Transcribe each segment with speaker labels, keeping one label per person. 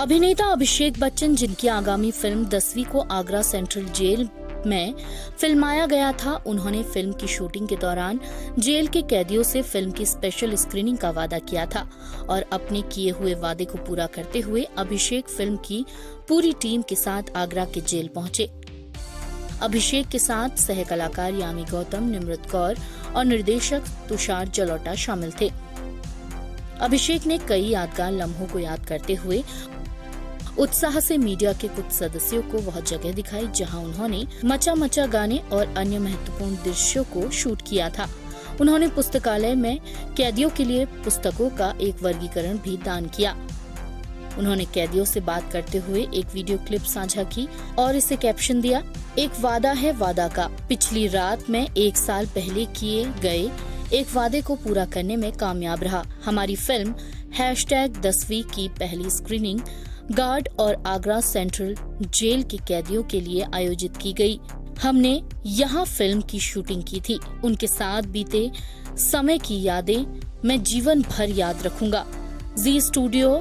Speaker 1: अभिनेता अभिषेक बच्चन, जिनकी आगामी फिल्म 10वीं को आगरा सेंट्रल जेल में फिल्माया गया था, उन्होंने फिल्म की शूटिंग के दौरान जेल के कैदियों से फिल्म की स्पेशल स्क्रीनिंग का वादा किया था और अपने किए हुए वादे को पूरा करते हुए अभिषेक फिल्म की पूरी टीम के साथ आगरा के जेल पहुंचे। अभिषेक के साथ सह कलाकार यामी गौतम, निमृत कौर और निर्देशक तुषार जलोटा शामिल थे। अभिषेक ने कई यादगार लम्हों को याद करते हुए उत्साह से मीडिया के कुछ सदस्यों को वह जगह दिखाई जहां उन्होंने मचा मचा गाने और अन्य महत्वपूर्ण दृश्यों को शूट किया था। उन्होंने पुस्तकालय में कैदियों के लिए पुस्तकों का एक वर्गीकरण भी दान किया। उन्होंने कैदियों से बात करते हुए एक वीडियो क्लिप साझा की और इसे कैप्शन दिया, एक वादा है वादा का। पिछली रात में 1 साल पहले किए गए एक वादे को पूरा करने में कामयाब रहा। हमारी फिल्म #10वीं की पहली स्क्रीनिंग गार्ड और आगरा सेंट्रल जेल के कैदियों के लिए आयोजित की गई। हमने यहाँ फिल्म की शूटिंग की थी। उनके साथ बीते समय की यादें मैं जीवन भर याद रखूंगा। जी स्टूडियो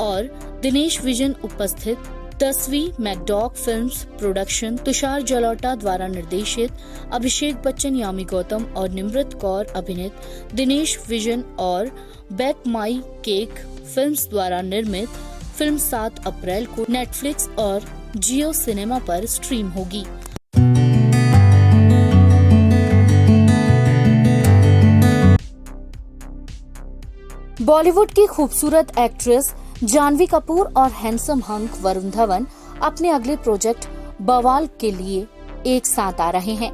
Speaker 1: और दिनेश विजन उपस्थित 10वीं मैकडॉक फिल्म्स प्रोडक्शन तुषार जलोटा द्वारा निर्देशित, अभिषेक बच्चन, यामी गौतम और निमृत कौर अभिनीत दिनेश विजन और बैक माई केक फिल्म्स द्वारा निर्मित फिल्म 7 अप्रैल को नेटफ्लिक्स और जियो सिनेमा पर स्ट्रीम होगी। बॉलीवुड की खूबसूरत एक्ट्रेस जानवी कपूर और हैंडसम हंक वरुण धवन अपने अगले प्रोजेक्ट बवाल के लिए एक साथ आ रहे हैं।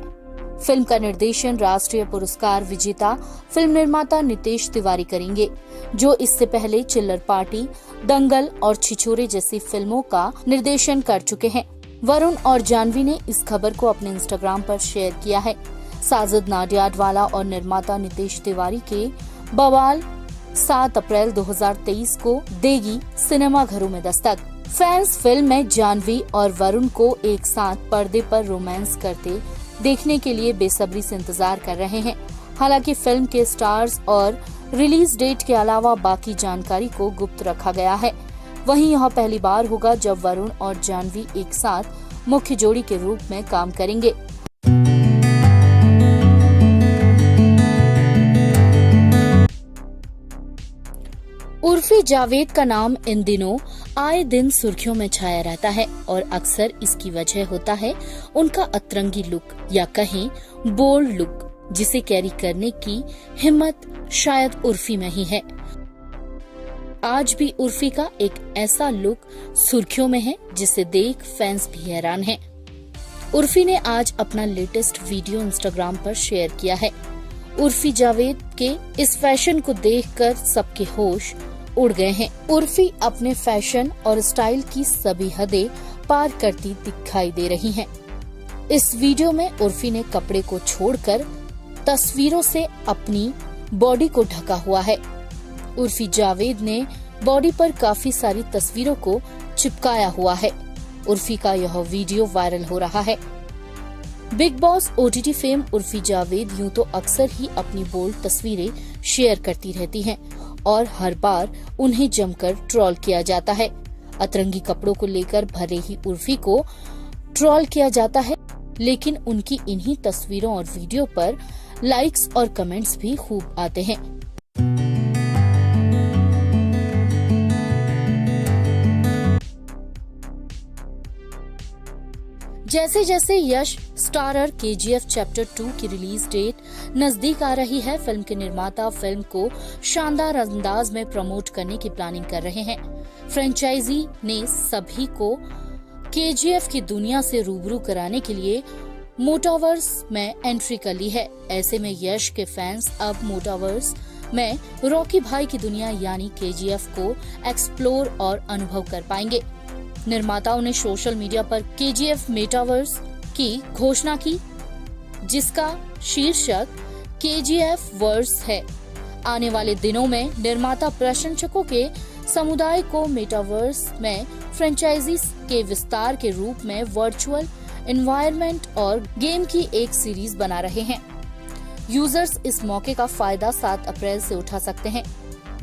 Speaker 1: फिल्म का निर्देशन राष्ट्रीय पुरस्कार विजेता फिल्म निर्माता नितेश तिवारी करेंगे, जो इससे पहले चिल्लर पार्टी, दंगल और छिछोरे जैसी फिल्मों का निर्देशन कर चुके हैं। वरुण और जानवी ने इस खबर को अपने इंस्टाग्राम पर शेयर किया है। साजिद नाडियाडवाला और निर्माता नितेश तिवारी के बवाल 7 अप्रैल 2023 को देगी सिनेमा घरों में दस्तक। फैंस फिल्म में जानवी और वरुण को एक साथ पर्दे पर रोमांस करते देखने के लिए बेसब्री से इंतजार कर रहे हैं। हालांकि फिल्म के स्टार्स और रिलीज डेट के अलावा बाकी जानकारी को गुप्त रखा गया है। वहीं यह पहली बार होगा जब वरुण और जानवी एक साथ मुख्य जोड़ी के रूप में काम करेंगे। उर्फी जावेद का नाम इन दिनों आए दिन सुर्खियों में छाया रहता है और अक्सर इसकी वजह होता है उनका अतरंगी लुक या कहें बोल्ड लुक, जिसे कैरी करने की हिम्मत शायद उर्फी में ही है। आज भी उर्फी का एक ऐसा लुक सुर्खियों में है जिसे देख फैंस भी हैरान हैं। उर्फी ने आज अपना लेटेस्ट वीडियो इंस्टाग्राम पर शेयर किया है। उर्फी जावेद के इस फैशन को देखकर सबके होश उड़ गए हैं। उर्फी अपने फैशन और स्टाइल की सभी हदें पार करती दिखाई दे रही हैं। इस वीडियो में उर्फी ने कपड़े को छोड़कर तस्वीरों से अपनी बॉडी को ढका हुआ है। उर्फी जावेद ने बॉडी पर काफी सारी तस्वीरों को चिपकाया हुआ है। उर्फी का यह वीडियो वायरल हो रहा है। Big boss OTT fame Urfi Javed यूं तो अक्सर ही अपनी बोल्ड तस्वीरें शेयर करती रहती हैं और हर बार उन्हें जमकर ट्रोल किया जाता है। अतरंगी कपड़ों को लेकर भले ही उर्फी को ट्रोल किया जाता है, लेकिन उनकी इन्हीं तस्वीरों और वीडियो पर लाइक्स और कमेंट्स भी खूब आते हैं। जैसे जैसे यश स्टारर KGF चैप्टर 2 की रिलीज डेट नजदीक आ रही है, फिल्म के निर्माता फिल्म को शानदार अंदाज में प्रमोट करने की प्लानिंग कर रहे हैं। फ्रेंचाइजी ने सभी को KGF की दुनिया से रूबरू कराने के लिए मोटावर्स में एंट्री कर ली है। ऐसे में यश के फैंस अब मोटावर्स में रॉकी भाई की दुनिया यानी KGF को एक्सप्लोर और अनुभव कर पाएंगे। निर्माताओं ने सोशल मीडिया पर KGF मेटावर्स की घोषणा की, जिसका शीर्षक KGF वर्स है। आने वाले दिनों में निर्माता प्रशंसकों के समुदाय को मेटावर्स में फ्रेंचाइजी के विस्तार के रूप में वर्चुअल एनवायरनमेंट और गेम की एक सीरीज बना रहे हैं। यूजर्स इस मौके का फायदा 7 अप्रैल से उठा सकते हैं।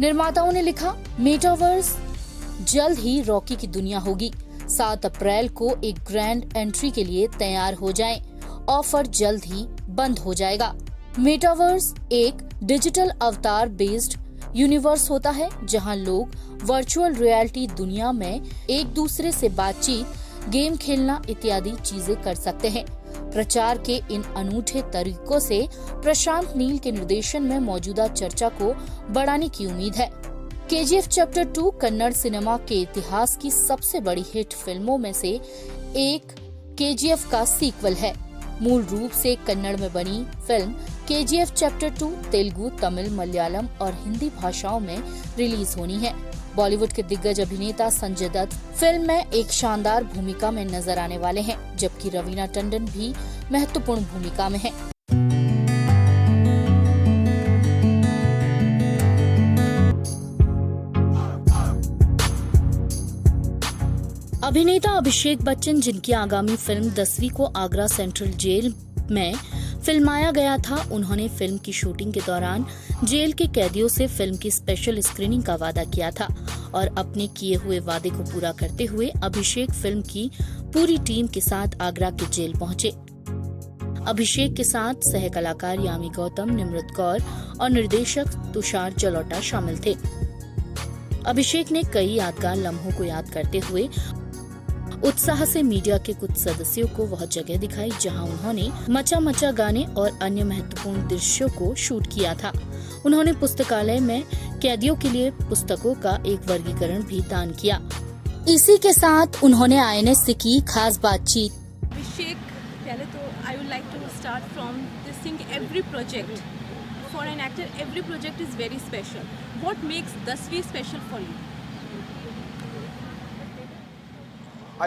Speaker 1: निर्माताओं ने लिखा, मेटावर्स जल्द ही रॉकी की दुनिया होगी। 7 अप्रैल को एक ग्रैंड एंट्री के लिए तैयार हो जाएं। ऑफर जल्द ही बंद हो जाएगा। मेटावर्स एक डिजिटल अवतार बेस्ड यूनिवर्स होता है जहां लोग वर्चुअल रियलिटी दुनिया में एक दूसरे से बातचीत, गेम खेलना इत्यादि चीजें कर सकते हैं। प्रचार के इन अनूठे तरीकों से प्रशांत नील के निर्देशन में मौजूदा चर्चा को बढ़ाने की उम्मीद है। केजीएफ चैप्टर 2 कन्नड़ सिनेमा के इतिहास की सबसे बड़ी हिट फिल्मों में से एक केजीएफ का सीक्वल है। मूल रूप से कन्नड़ में बनी film KGF chapter 2 Telugu, Tamil, Malayalam और हिंदी भाषाओं में रिलीज होनी है। बॉलीवुड के दिग्गज अभिनेता संजय दत्त फिल्म में एक शानदार भूमिका में नजर आने वाले हैं, जबकि रवीना टंडन भी महत्वपूर्ण भूमिका में है। अभिनेता अभिषेक बच्चन, जिनकी आगामी फिल्म 10वीं को आगरा सेंट्रल जेल में फिल्माया गया था, उन्होंने फिल्म की शूटिंग के दौरान जेल के कैदियों से फिल्म की स्पेशल स्क्रीनिंग का वादा किया था और अपने किए हुए वादे को पूरा करते हुए अभिषेक फिल्म की पूरी टीम के साथ आगरा के जेल पहुंचे। अभिषेक के साथ सह कलाकार यामी गौतम, निमृत कौर और निर्देशक तुषार जलोटा शामिल थे। अभिषेक ने कई यादगार लम्हों को याद करते हुए उत्साह से मीडिया के कुछ सदस्यों को वह जगह दिखाई जहां उन्होंने मचा मचा गाने और अन्य महत्वपूर्ण दृश्यों को शूट किया था। उन्होंने पुस्तकालय में कैदियों के लिए पुस्तकों का एक वर्गीकरण भी दान किया। इसी के साथ उन्होंने आईएनएस से की खास बातचीत।
Speaker 2: अभिषेक, पहले तो I would like to start from this thing, every project for an actor, every project is very special. What makes 10वीं special for you?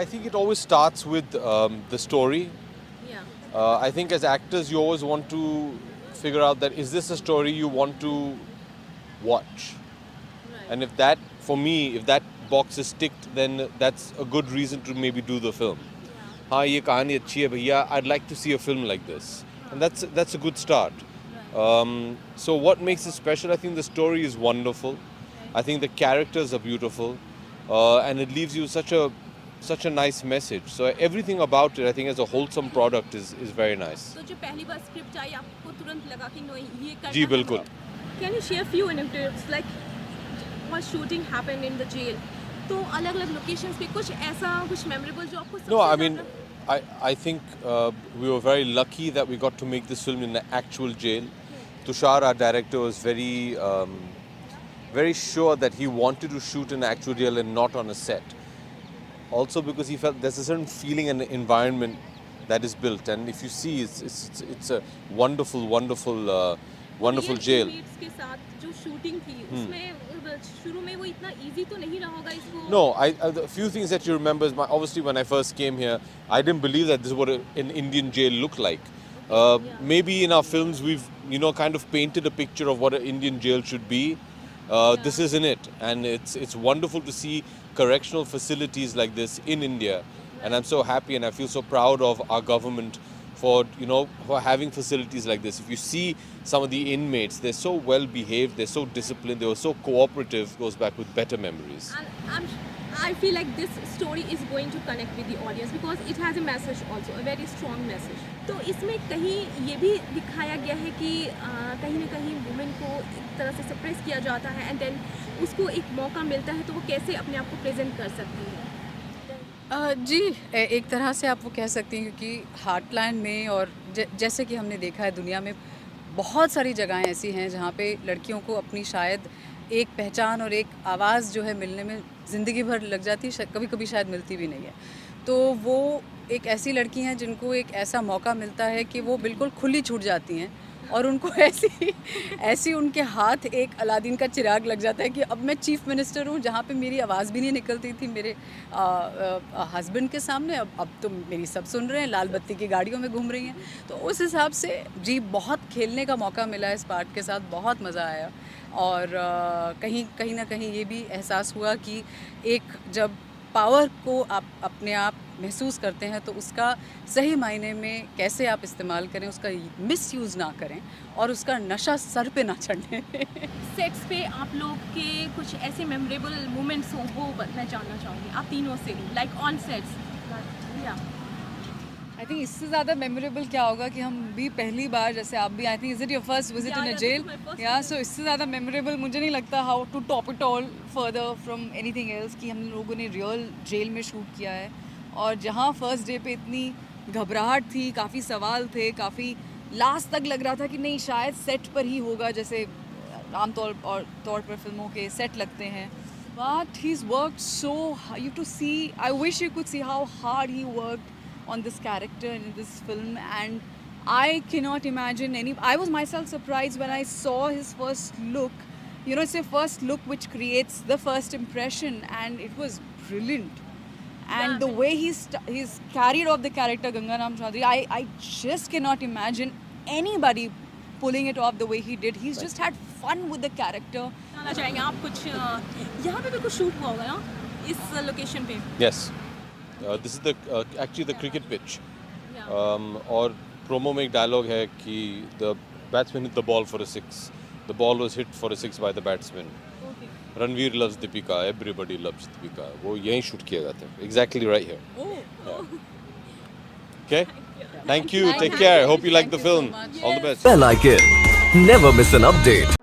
Speaker 3: I think it always starts with the story.
Speaker 2: Yeah.
Speaker 3: I think as actors, you always want to figure out that is this a story you want to watch?
Speaker 2: Right.
Speaker 3: And if that, for me, if that box is ticked, then that's a good reason to maybe do the film. हाँ, ये कहानी अच्छी है भैया. I'd like to see a film like this, and that's a good start. So what makes it special? I think the story is wonderful. I think the characters are beautiful, and it leaves you such a nice message. So everything about it, I think, as a wholesome product is very nice.
Speaker 2: तो जो पहली बार script I, आपको तुरंत लगा कि no ये करना
Speaker 3: जी बिल्कुल.
Speaker 2: Can you share few anecdotes like what shooting happened in the jail? तो अलग-अलग लोकेशंस पे कुछ ऐसा, कुछ मेमोरेबल जो आपको सबसे
Speaker 3: No, I mean, I think we were very lucky that we got to make this film in an actual jail. Tushar, our director, was very sure that he wanted to shoot in an actual jail and not on a set. Also because he felt there's a certain feeling and environment that is built, and if you see, it's a wonderful jail.
Speaker 2: के साथ जो shooting थी उसमें शुरू में वो इतना easy तो नहीं रहा होगा इसको?
Speaker 3: No, a few things that you remember is obviously when I first came here, I didn't believe that this is what an Indian jail looked like. Maybe in our films we've kind of painted a picture of what an Indian jail should be. This isn't it, and it's wonderful to see correctional facilities like this in India, and I'm so happy and I feel so proud of our government for having facilities like this. If you see some of the inmates, they're so well behaved, they're so disciplined, they were so cooperative. Goes back with better memories.
Speaker 2: And I feel like this story is going to connect with the audience because it has a message also, a very strong message. तो इसमें कहीं ये भी दिखाया गया है कि कहीं ना कहीं वुमेन को एक तरह से सप्रेस किया जाता है एंड देन उसको एक मौका मिलता है तो वो कैसे अपने आप को प्रेजेंट कर सकती है।
Speaker 4: जी, एक तरह से आप वो कह सकती हैं क्योंकि हार्टलैंड में और जैसे कि हमने देखा है दुनिया में बहुत सारी जगहें ऐसी हैं जहाँ पे लड़कियों को अपनी शायद एक पहचान और एक आवाज़ जो है मिलने में ज़िंदगी भर लग जाती है, कभी कभी शायद मिलती भी नहीं है। तो वो एक ऐसी लड़की हैं जिनको एक ऐसा मौका मिलता है कि वो बिल्कुल खुली छूट जाती हैं और उनको ऐसी उनके हाथ एक अलादीन का चिराग लग जाता है कि अब मैं चीफ़ मिनिस्टर हूँ, जहाँ पे मेरी आवाज़ भी नहीं निकलती थी मेरे हस्बैंड के सामने, अब तो मेरी सब सुन रहे हैं, लाल बत्ती की गाड़ियों में घूम रही हैं। तो उस हिसाब से जी बहुत खेलने का मौका मिला इस पार्ट के साथ, बहुत मज़ा आया। और कहीं ना कहीं ये भी एहसास हुआ कि एक जब पावर को आप अपने आप महसूस करते हैं तो उसका सही मायने में कैसे आप इस्तेमाल करें, उसका मिसयूज़ ना करें और उसका नशा सर पे ना चढ़ने।
Speaker 2: सेट्स पे आप लोग के कुछ ऐसे मेमोरेबल मोमेंट्स हो वो मैं जानना चाहूँगी आप तीनों से, लाइक ऑन सेट्स। या
Speaker 4: आई थिंक इससे ज़्यादा मेमोरेबल क्या होगा कि हम भी पहली बार, जैसे आप भी, I think is it your first visit in a jail, या सो इससे ज़्यादा मेमोरेबल मुझे नहीं लगता how to top it all further from anything else कि हम लोगों ने रियल जेल में शूट किया है और जहाँ फर्स्ट डे पे इतनी घबराहट थी, काफ़ी सवाल थे, काफ़ी लास्ट तक लग रहा था कि नहीं शायद सेट पर ही होगा जैसे आमतौर पर फिल्मों के सेट लगते हैं, but he is worked so, you to see, I wish you could see how hard he worked on this character in this film, and I cannot imagine I was myself surprised when I saw his first look. You know, it's a first look which creates the first impression, and it was brilliant. And the way he's carried off the character Ganganam Chaudhary, I just cannot imagine anybody pulling it off the way he did. He's just had fun with the character.
Speaker 2: जानना चाहेंगे आप कुछ यहाँ पे भी कुछ shoot हुआ होगा ना इस लोकेशन पे?
Speaker 3: Yes. This is the actually the cricket pitch.
Speaker 2: Yeah.
Speaker 3: और promo में एक dialogue है कि the batsman hit the ball for a six. The ball was hit for a six by the batsman.
Speaker 2: Okay.
Speaker 3: Ranveer loves Deepika. Everybody loves Deepika. वो यहीं shoot किया गया था. Exactly right here.
Speaker 2: Oh.
Speaker 3: Okay. Thank you. Take care. Hope you like the
Speaker 4: Thank you so
Speaker 3: film.
Speaker 4: much.
Speaker 3: All the best.
Speaker 5: Bell icon. Never miss an update.